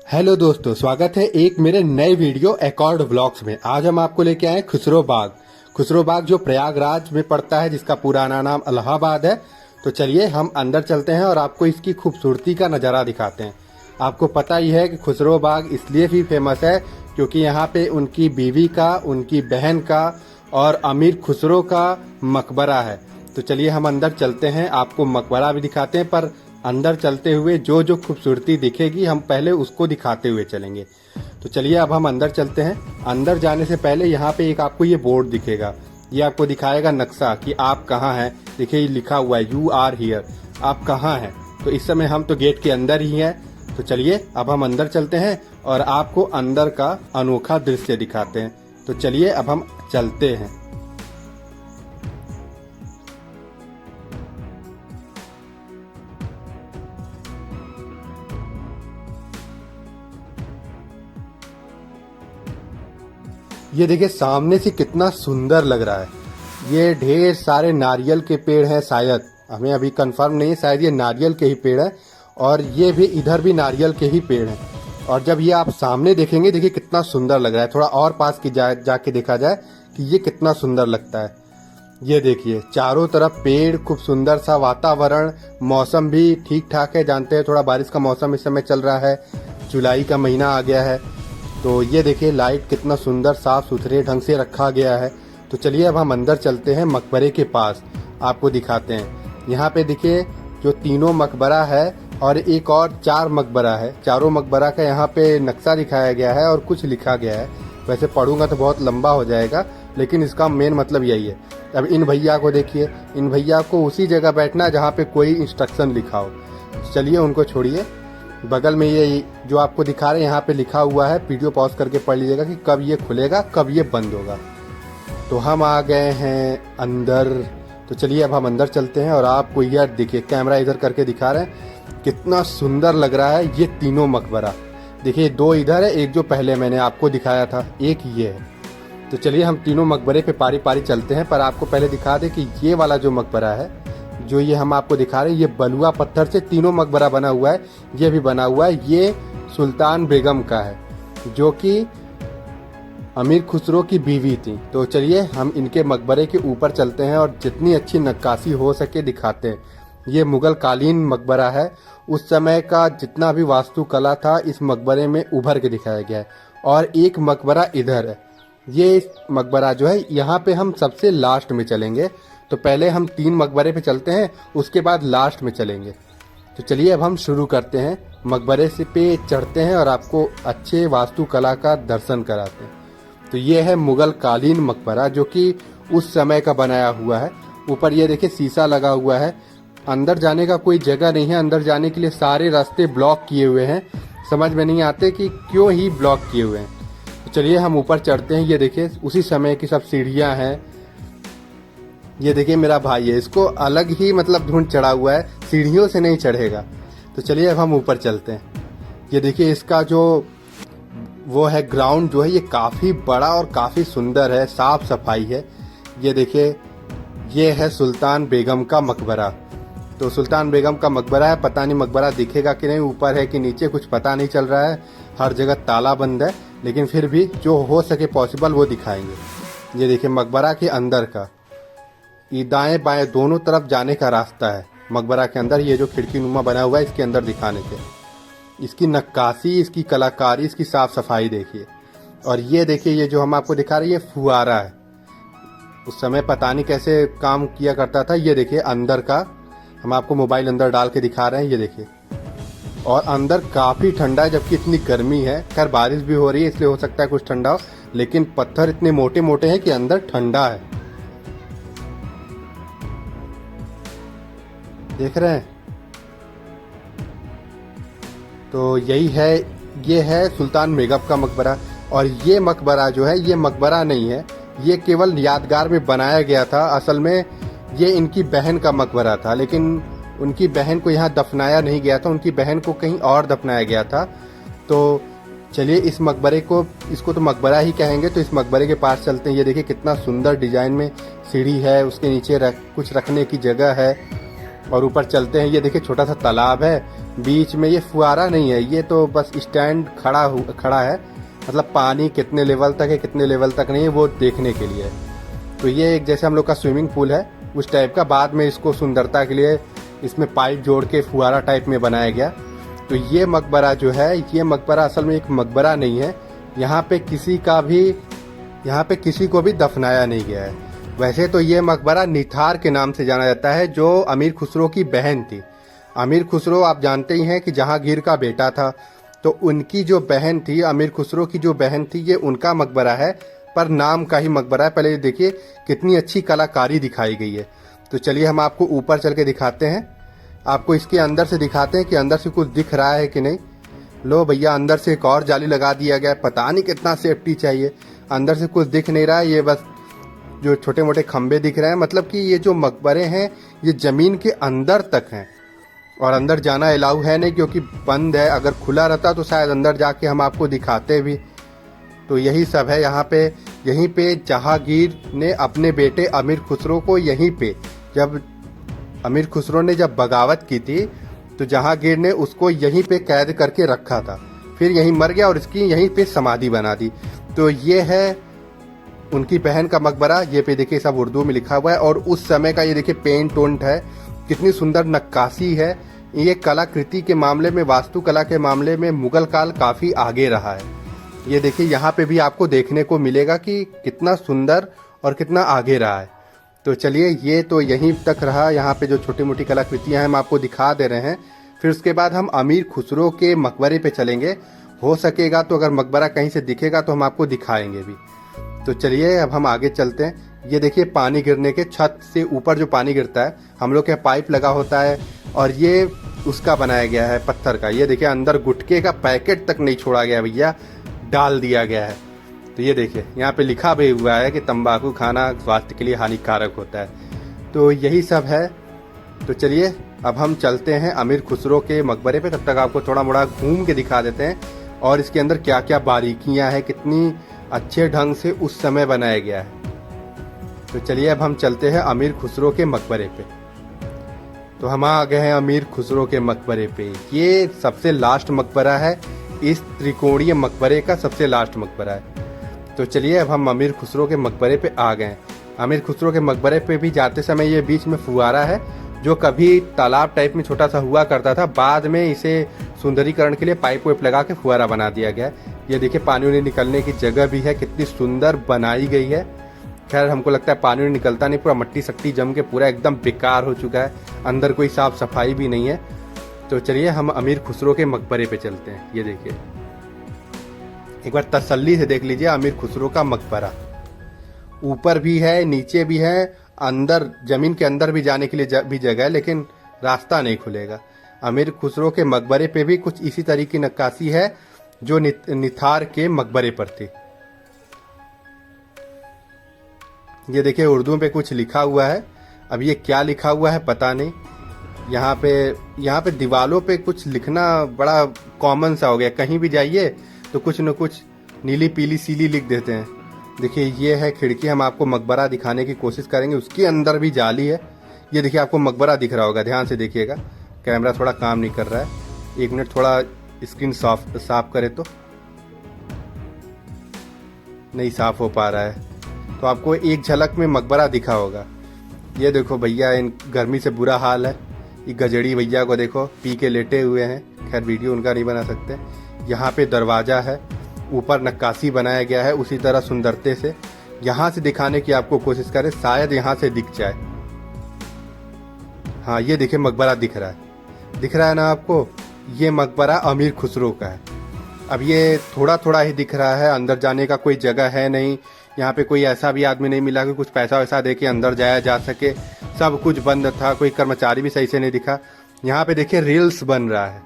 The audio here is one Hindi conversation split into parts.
हेलो दोस्तों, स्वागत है एक मेरे नए वीडियो एकॉर्ड व्लॉग्स में। आज हम आपको लेके आए खुसरो बाग। खुसरो बाग जो प्रयागराज में पड़ता है, जिसका पुराना नाम इलाहाबाद है। तो चलिए हम अंदर चलते हैं और आपको इसकी खूबसूरती का नज़ारा दिखाते हैं। आपको पता ही है कि खुसरो बाग इसलिए भी फेमस है क्योंकि यहाँ पे उनकी बीवी का, उनकी बहन का और अमीर खुसरो का मकबरा है। तो चलिए हम अंदर चलते हैं, आपको मकबरा भी दिखाते हैं, पर अंदर चलते हुए जो जो खूबसूरती दिखेगी हम पहले उसको दिखाते हुए चलेंगे। तो चलिए अब हम अंदर चलते हैं। अंदर जाने से पहले यहाँ पे एक आपको ये बोर्ड दिखेगा, ये आपको दिखाएगा नक्शा कि आप कहाँ हैं। देखिए ये लिखा हुआ है यू आर हियर, आप कहाँ हैं। तो इस समय हम तो गेट के अंदर ही हैं। तो चलिए अब हम अंदर चलते हैं और आपको अंदर का अनोखा दृश्य दिखाते हैं। तो चलिए अब हम चलते हैं। ये देखिए सामने से कितना सुंदर लग रहा है। ये ढेर सारे नारियल के पेड़ हैं, शायद हमें अभी कंफर्म नहीं है, शायद ये नारियल के ही पेड़ है। और ये भी इधर भी नारियल के ही पेड़ हैं। और जब ये आप सामने देखेंगे, देखिए कितना सुंदर लग रहा है। थोड़ा और पास की जाके देखा जाए कि ये कितना सुंदर लगता है। ये देखिए चारों तरफ पेड़, खूब सुंदर सा वातावरण, मौसम भी ठीक ठाक है। जानते हैं थोड़ा बारिश का मौसम इस समय चल रहा है, जुलाई का महीना आ गया है। तो ये देखिए लाइट कितना सुंदर साफ सुथरे ढंग से रखा गया है। तो चलिए अब हम अंदर चलते हैं, मकबरे के पास आपको दिखाते हैं। यहाँ पे देखिए जो तीनों मकबरा है और एक और 4 मकबरा है। चारों मकबरा का यहाँ पे नक्शा दिखाया गया है और कुछ लिखा गया है। वैसे पढ़ूंगा तो बहुत लंबा हो जाएगा, लेकिन इसका मेन मतलब यही है। अब इन भैया को देखिए, इन भैया को उसी जगह बैठना जहाँ पे कोई इंस्ट्रक्शन लिखा हो। चलिए उनको छोड़िए। बगल में ये जो आपको दिखा रहे हैं यहाँ पे लिखा हुआ है, वीडियो पॉज करके पढ़ लीजिएगा कि कब ये खुलेगा, कब ये बंद होगा। तो हम आ गए हैं अंदर। तो चलिए अब हम अंदर चलते हैं और आपको यह देखिए, कैमरा इधर करके दिखा रहे हैं, कितना सुंदर लग रहा है ये तीनों मकबरा। देखिए 2 इधर है, एक जो पहले मैंने आपको दिखाया था, एक ये है। तो चलिए हम तीनों मकबरे पे पारी पारी चलते हैं। पर आपको पहले दिखा दें कि ये वाला जो मकबरा है, जो ये हम आपको दिखा रहे हैं, ये बलुआ पत्थर से तीनों मकबरा बना हुआ है। ये भी बना हुआ है, ये सुल्तान बेगम का है, जो कि अमीर खुसरो की बीवी थी। तो चलिए हम इनके मकबरे के ऊपर चलते हैं और जितनी अच्छी नक्काशी हो सके दिखाते हैं। ये मुगल कालीन मकबरा है। उस समय का जितना भी वास्तुकला था इस मकबरे में उभर के दिखाया गया है। और एक मकबरा इधर है, ये मकबरा जो है यहाँ पे हम सबसे लास्ट में चलेंगे। तो पहले हम 3 मकबरे पे चलते हैं, उसके बाद लास्ट में चलेंगे। तो चलिए अब हम शुरू करते हैं, मकबरे से पे चढ़ते हैं और आपको अच्छे वास्तुकला का दर्शन कराते हैं। तो ये है मुगल कालीन मकबरा, जो कि उस समय का बनाया हुआ है। ऊपर ये देखिए शीशा लगा हुआ है। अंदर जाने का कोई जगह नहीं है, अंदर जाने के लिए सारे रास्ते ब्लॉक किए हुए हैं। समझ में नहीं आते कि क्यों ही ब्लॉक किए हुए हैं। तो चलिए हम ऊपर चढ़ते हैं। ये देखिए उसी समय की सब सीढ़ियाँ हैं। ये देखिए मेरा भाई है, इसको अलग ही मतलब धुंध चढ़ा हुआ है, सीढ़ियों से नहीं चढ़ेगा। तो चलिए अब हम ऊपर चलते हैं। ये देखिए इसका जो वो है ग्राउंड जो है, ये काफ़ी बड़ा और काफ़ी सुंदर है, साफ सफाई है। ये देखिए ये है सुल्तान बेगम का मकबरा। तो सुल्तान बेगम का मकबरा है, पता नहीं मकबरा दिखेगा कि नहीं, ऊपर है कि नीचे कुछ पता नहीं चल रहा है। हर जगह ताला बंद है, लेकिन फिर भी जो हो सके पॉसिबल वो दिखाएंगे। ये देखिए मकबरा के अंदर का, ये दाएं बाएं दोनों तरफ जाने का रास्ता है मकबरा के अंदर। ये जो खिड़की नुमा बना हुआ है इसके अंदर दिखाने के, इसकी नक्काशी, इसकी कलाकारी, इसकी साफ सफाई देखिए। और ये देखिए ये जो हम आपको दिखा रहे हैं, ये फुहारा है। उस समय पता नहीं कैसे काम किया करता था। ये देखिए अंदर का, हम आपको मोबाइल अंदर डाल के दिखा रहे हैं। ये देखिए, और अंदर काफ़ी ठंडा है, जबकि इतनी गर्मी है। खैर बारिश भी हो रही है इसलिए हो सकता है कुछ ठंडा हो, लेकिन पत्थर इतने मोटे मोटे हैं कि अंदर ठंडा है। देख रहे हैं। तो यही है, ये है सुल्तान बेगम का मकबरा। और ये मकबरा जो है, ये मकबरा नहीं है, ये केवल यादगार में बनाया गया था। असल में ये इनकी बहन का मकबरा था, लेकिन उनकी बहन को यहाँ दफनाया नहीं गया था, उनकी बहन को कहीं और दफनाया गया था। तो चलिए इस मकबरे को, इसको तो मकबरा ही कहेंगे। तो इस मकबरे के पास चलते हैं। ये देखिए कितना सुंदर डिजाइन में सीढ़ी है, उसके नीचे कुछ रखने की जगह है। और ऊपर चलते हैं। ये देखिए छोटा सा तालाब है, बीच में ये फुहारा नहीं है, ये तो बस स्टैंड खड़ा है, मतलब पानी कितने लेवल तक है कितने लेवल तक नहीं है वो देखने के लिए। तो ये एक जैसे हम लोग का स्विमिंग पूल है उस टाइप का, बाद में इसको सुंदरता के लिए इसमें पाइप जोड़ के फुहारा टाइप में बनाया गया। तो ये मकबरा जो है, ये मकबरा असल में एक मकबरा नहीं है, यहाँ पे किसी को भी दफनाया नहीं गया है। वैसे तो ये मकबरा निथार के नाम से जाना जाता है, जो अमीर खुसरो की बहन थी। अमीर खुसरो आप जानते ही हैं कि जहांगीर का बेटा था, तो उनकी जो बहन थी, अमीर खुसरो की जो बहन थी, ये उनका मकबरा है, पर नाम का ही मकबरा है। पहले देखिए कितनी अच्छी कलाकारी दिखाई गई है। तो चलिए हम आपको ऊपर चल के दिखाते हैं, आपको इसके अंदर से दिखाते हैं कि अंदर से कुछ दिख रहा है कि नहीं। लो भैया, अंदर से एक और जाली लगा दिया गया है, पता नहीं कितना सेफ्टी चाहिए, अंदर से कुछ दिख नहीं रहा है, ये बस जो छोटे मोटे खंबे दिख रहे हैं। मतलब कि ये जो मकबरे हैं ये ज़मीन के अंदर तक हैं और अंदर जाना अलाउ है नहीं, क्योंकि बंद है। अगर खुला रहता तो शायद अंदर जाके हम आपको दिखाते भी। तो यही सब है यहाँ पे। यहीं पे जहांगीर ने अपने बेटे अमीर खुसरो को, यहीं पे जब अमीर खुसरो ने जब बगावत की थी तो जहांगीर ने उसको यहीं पे कैद करके रखा था, फिर यहीं मर गया और इसकी यहीं पे समाधि बना दी। तो ये है उनकी बहन का मकबरा। ये पे देखिए सब उर्दू में लिखा हुआ है और उस समय का ये देखिए पेंट ओंट है, कितनी सुंदर नक्काशी है। ये कलाकृति के मामले में, वास्तुकला के मामले में मुगल काल काफ़ी आगे रहा है। ये देखिए यहाँ पे भी आपको देखने को मिलेगा कि कितना सुंदर और कितना आगे रहा है। तो चलिए, ये तो यहीं तक रहा। यहाँ पे जो छोटी मोटी कलाकृतियाँ हैं हम आपको दिखा दे रहे हैं। फिर उसके बाद हम अमीर खुसरो के मकबरे पे चलेंगे। हो सकेगा तो अगर मकबरा कहीं से दिखेगा तो हम आपको दिखाएंगे भी। तो चलिए अब हम आगे चलते हैं। ये देखिए पानी गिरने के, छत से ऊपर जो पानी गिरता है, हम लोग के पाइप लगा होता है और ये उसका बनाया गया है पत्थर का। ये देखिए अंदर गुटखे का पैकेट तक नहीं छोड़ा गया भैया, डाल दिया गया है। तो ये देखिए यहाँ पे लिखा भी हुआ है कि तंबाकू खाना स्वास्थ्य के लिए हानिकारक होता है। तो यही सब है। तो चलिए अब हम चलते हैं अमीर खुसरो के मकबरे पे। तब तक आपको थोड़ा मोड़ा घूम के दिखा देते हैं और इसके अंदर क्या क्या बारीकियां हैं, कितनी अच्छे ढंग से उस समय बनाया गया है। तो चलिए अब हम चलते हैं अमीर खुसरो के मकबरे पे। तो हम आ गए हैं अमीर खुसरो के मकबरे पे। ये सबसे लास्ट मकबरा है, इस त्रिकोणीय मकबरे का सबसे लास्ट मकबरा है। तो चलिए अब हम अमीर खुसरो के मकबरे पे आ गए। अमीर खुसरो के मकबरे पे भी जाते समय ये बीच में फुहारा है, जो कभी तालाब टाइप में छोटा सा हुआ करता था, बाद में इसे सुंदरीकरण के लिए पाइप वाइप लगा के फुहारा बना दिया गया। ये देखिए पानी उन्हें निकलने की जगह भी है, कितनी सुंदर बनाई गई है। खैर हमको लगता है पानी निकलता नहीं, पूरा मट्टी सट्टी जम के पूरा एकदम बेकार हो चुका है, अंदर कोई साफ सफाई भी नहीं है। तो चलिए हम अमीर खुसरो के मकबरे पे चलते हैं। ये देखिए एक बार तसल्ली से देख लीजिए, अमीर खुसरो का मकबरा ऊपर भी है नीचे भी है, अंदर जमीन के अंदर भी जाने के लिए भी जगह है, लेकिन रास्ता नहीं खुलेगा। अमीर खुसरो के मकबरे पे भी कुछ इसी तरह की नक्काशी है जो निथार के मकबरे पर थी। ये देखिए उर्दू पे कुछ लिखा हुआ है, अब ये क्या लिखा हुआ है पता नहीं। यहाँ पे दीवालों पे कुछ लिखना बड़ा कॉमन सा हो गया, कहीं भी जाइए तो कुछ न कुछ नीली पीली सीली लिख देते हैं। देखिए ये है खिड़की, हम आपको मकबरा दिखाने की कोशिश करेंगे, उसके अंदर भी जाली है। ये देखिए आपको मकबरा दिख रहा होगा, ध्यान से देखिएगा, कैमरा थोड़ा काम नहीं कर रहा है। एक मिनट, थोड़ा स्क्रीन साफ करे तो नहीं साफ हो पा रहा है, तो आपको एक झलक में मकबरा दिखा होगा। ये देखो भैया, इन गर्मी से बुरा हाल है। ये गजड़ी भैया को देखो, पी के लेटे हुए हैं, खैर वीडियो उनका नहीं बना सकते। यहाँ पे दरवाज़ा है, ऊपर नक्काशी बनाया गया है उसी तरह सुंदरते से। यहाँ से दिखाने की आपको कोशिश करें, शायद यहाँ से दिख जाए। हाँ ये देखिए मकबरा दिख रहा है ना आपको, ये मकबरा अमीर खुसरो का है। अब ये थोड़ा थोड़ा ही दिख रहा है, अंदर जाने का कोई जगह है नहीं। यहाँ पे कोई ऐसा भी आदमी नहीं मिला कि कुछ पैसा वैसा दे के अंदर जाया जा सके, सब कुछ बंद था, कोई कर्मचारी भी सही से नहीं दिखा। यहाँ पे देखिए रील्स बन रहा है,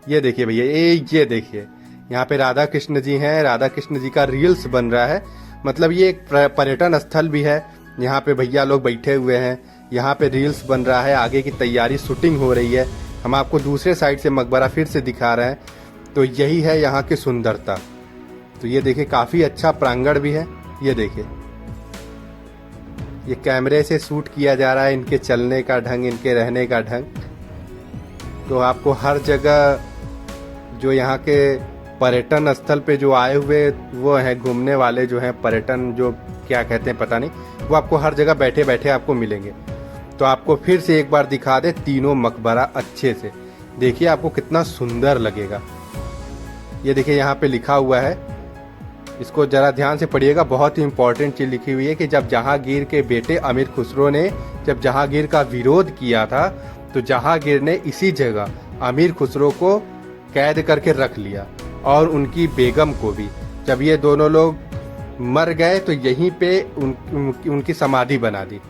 ये देखिए भैया, ये देखिए यहाँ पे राधा कृष्ण जी हैं, राधा कृष्ण जी का रील्स बन रहा है। मतलब ये एक पर्यटन स्थल भी है, यहाँ पे भैया लोग बैठे हुए हैं, यहाँ पे रील्स बन रहा है, आगे की तैयारी शूटिंग हो रही है। हम आपको दूसरे साइड से मकबरा फिर से दिखा रहे हैं। तो यही है यहाँ की सुंदरता। तो ये देखिए काफ़ी अच्छा प्रांगण भी है, ये देखिए ये कैमरे से शूट किया जा रहा है, इनके चलने का ढंग, इनके रहने का ढंग। तो आपको हर जगह जो यहाँ के पर्यटन स्थल पे जो आए हुए वो हैं, घूमने वाले जो हैं, पर्यटन जो क्या कहते हैं पता नहीं, वो आपको हर जगह बैठे बैठे आपको मिलेंगे। तो आपको फिर से एक बार दिखा दे तीनों मकबरा अच्छे से, देखिए आपको कितना सुंदर लगेगा। ये देखिए यहाँ पे लिखा हुआ है, इसको जरा ध्यान से पढ़िएगा, बहुत ही इंपॉर्टेंट चीज लिखी हुई है कि जब जहांगीर के बेटे अमीर खुसरो ने जब जहांगीर का विरोध किया था तो जहांगीर ने इसी जगह अमीर खुसरो को कैद करके रख लिया और उनकी बेगम को भी। जब ये दोनों लोग मर गए तो यहीं पे उनकी समाधि बना दी।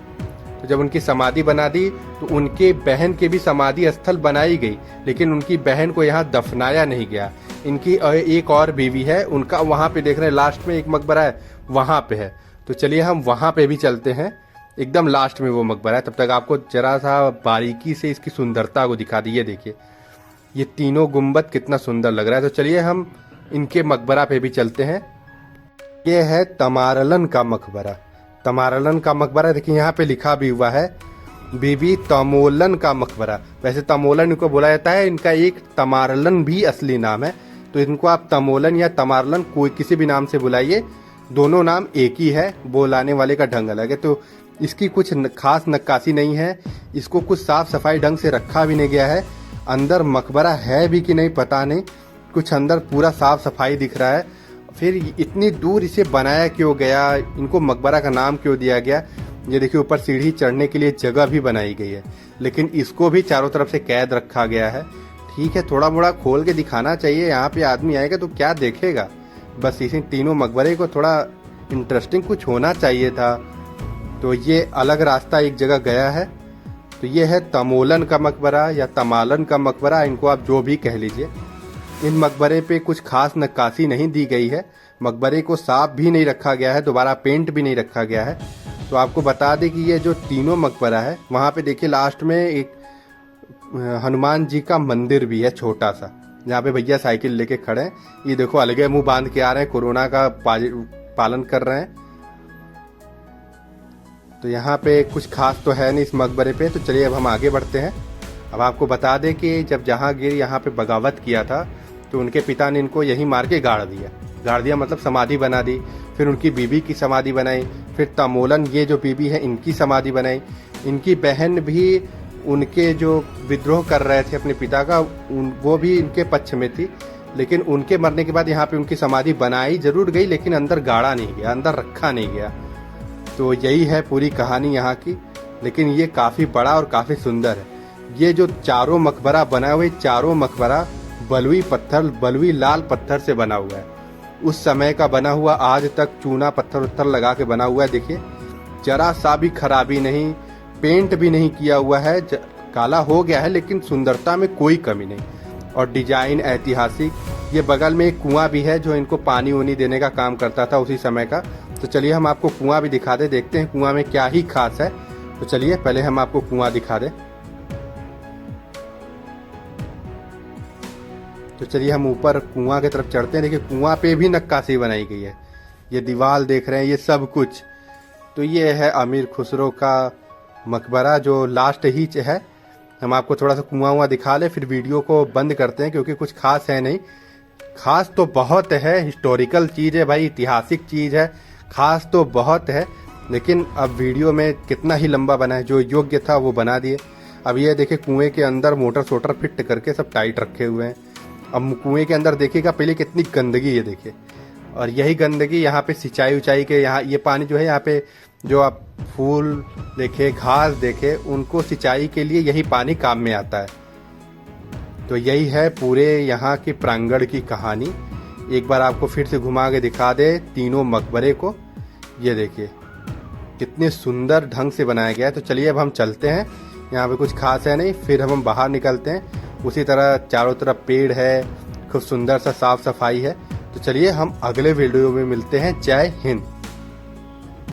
तो जब उनकी समाधि बना दी तो उनके बहन के भी समाधि स्थल बनाई गई, लेकिन उनकी बहन को यहाँ दफनाया नहीं गया। इनकी एक और बीवी है, उनका वहाँ पे देख रहे हैं लास्ट में एक मकबरा है, वहाँ पे है। तो चलिए हम वहाँ पे भी चलते हैं, एकदम लास्ट में वो मकबरा है। तब तक आपको जरा सा बारीकी से इसकी सुंदरता को दिखा दी। ये देखिए ये तीनों गुंबद कितना सुंदर लग रहा है। तो चलिए हम इनके मकबरा पे भी चलते हैं। ये है तमारलन का मकबरा। तमारलन का मकबरा देखिए यहाँ पे लिखा भी हुआ है बीबी तमोलन का मकबरा। वैसे तमोलन इनको बोला जाता है, इनका एक तमारलन भी असली नाम है। तो इनको आप तमोलन या तमारलन कोई किसी भी नाम से बुलाइए, दोनों नाम एक ही है, बुलाने वाले का ढंग अलग है। तो इसकी कुछ खास नक्काशी नहीं है, इसको कुछ साफ सफाई ढंग से रखा भी नहीं गया है। अंदर मकबरा है भी कि नहीं पता नहीं, कुछ अंदर पूरा साफ सफाई दिख रहा है। फिर इतनी दूर इसे बनाया क्यों गया, इनको मकबरा का नाम क्यों दिया गया। ये देखिए ऊपर सीढ़ी चढ़ने के लिए जगह भी बनाई गई है, लेकिन इसको भी चारों तरफ से कैद रखा गया है। ठीक है, थोड़ा मोड़ा खोल के दिखाना चाहिए, यहाँ पे आदमी आएगा तो क्या देखेगा। बस इसी तीनों मकबरे को थोड़ा इंटरेस्टिंग कुछ होना चाहिए था। तो ये अलग रास्ता एक जगह गया है। तो ये है तमोलन का मकबरा या तमालन का मकबरा, इनको आप जो भी कह लीजिए। इन मकबरे पे कुछ खास नक्काशी नहीं दी गई है, मकबरे को साफ भी नहीं रखा गया है, दोबारा पेंट भी नहीं रखा गया है। तो आपको बता दें कि ये जो तीनों मकबरा है, वहाँ पे देखिए लास्ट में एक हनुमान जी का मंदिर भी है छोटा सा, जहाँ पे भैया साइकिल लेके खड़े हैं। ये देखो अलगे मुंह बांध के आ रहे हैं, कोरोना का पालन कर रहे हैं। तो यहाँ पे कुछ खास तो है नहीं इस मकबरे पे। तो चलिए अब हम आगे बढ़ते हैं। अब आपको बता दें कि जब जहांगीर यहाँ पे बगावत किया था तो उनके पिता ने इनको यहीं मार के गाड़ दिया मतलब समाधि बना दी। फिर उनकी बीबी की समाधि बनाई, फिर तमोलन ये जो बीबी है इनकी समाधि बनाई। इनकी बहन भी उनके जो विद्रोह कर रहे थे अपने पिता का, वो भी इनके पक्ष में थी, लेकिन उनके मरने के बाद यहाँ पे उनकी समाधि बनाई जरूर गई, लेकिन अंदर गाड़ा नहीं गया, अंदर रखा नहीं गया। तो यही है पूरी कहानी यहाँ की, लेकिन ये काफ़ी बड़ा और काफ़ी सुंदर है। ये जो चारों मकबरा बना हुआ है, चारों मकबरा बलुई लाल पत्थर से बना हुआ है। उस समय का बना हुआ, आज तक चूना पत्थर उत्थर लगा के बना हुआ है। देखिए जरा सा भी खराबी नहीं, पेंट भी नहीं किया हुआ है, काला हो गया है लेकिन सुंदरता में कोई कमी नहीं। और डिजाइन ऐतिहासिक। ये बगल में एक कुआं भी है जो इनको पानी वानी देने का काम करता था उसी समय का। तो चलिए हम आपको कुआं भी दिखा दे, देखते हैं कुआं में क्या ही खास है। तो चलिए पहले हम आपको कुआं दिखा दें। तो चलिए हम ऊपर कुआं की तरफ चढ़ते हैं। देखिए कुआं पे भी नक्काशी बनाई गई है, ये दीवार देख रहे हैं, ये सब कुछ। तो ये है अमीर खुसरो का मकबरा जो लास्ट ही है। हम आपको थोड़ा सा कुआं दिखा ले, फिर वीडियो को बंद करते हैं क्योंकि कुछ खास है नहीं। खास तो बहुत है, हिस्टोरिकल चीज़ है भाई, ऐतिहासिक चीज़ है, खास तो बहुत है, लेकिन अब वीडियो में कितना ही लंबा बना है, जो योग्य था वो बना दिए। अब ये देखिए कुएं के अंदर मोटर सोटर फिट करके सब टाइट रखे हुए हैं। अब कुएं के अंदर देखिएगा पहले कितनी गंदगी है देखिए, और यही गंदगी यहाँ पे सिंचाई उचाई के, यहाँ ये पानी जो है यहाँ पे जो आप फूल देखे, घास देखे, उनको सिंचाई के लिए यही पानी काम में आता है। तो यही है पूरे यहाँ की प्रांगण की कहानी। एक बार आपको फिर से घुमा के दिखा दे तीनों मकबरे को। ये देखिए कितने सुंदर ढंग से बनाया गया है। तो चलिए अब हम चलते हैं, यहाँ पे कुछ खास है नहीं, फिर हम बाहर निकलते हैं। उसी तरह चारों तरफ पेड़ है, खूब सुंदर सा साफ सफाई है। तो चलिए हम अगले वीडियो में मिलते हैं। जय हिंद।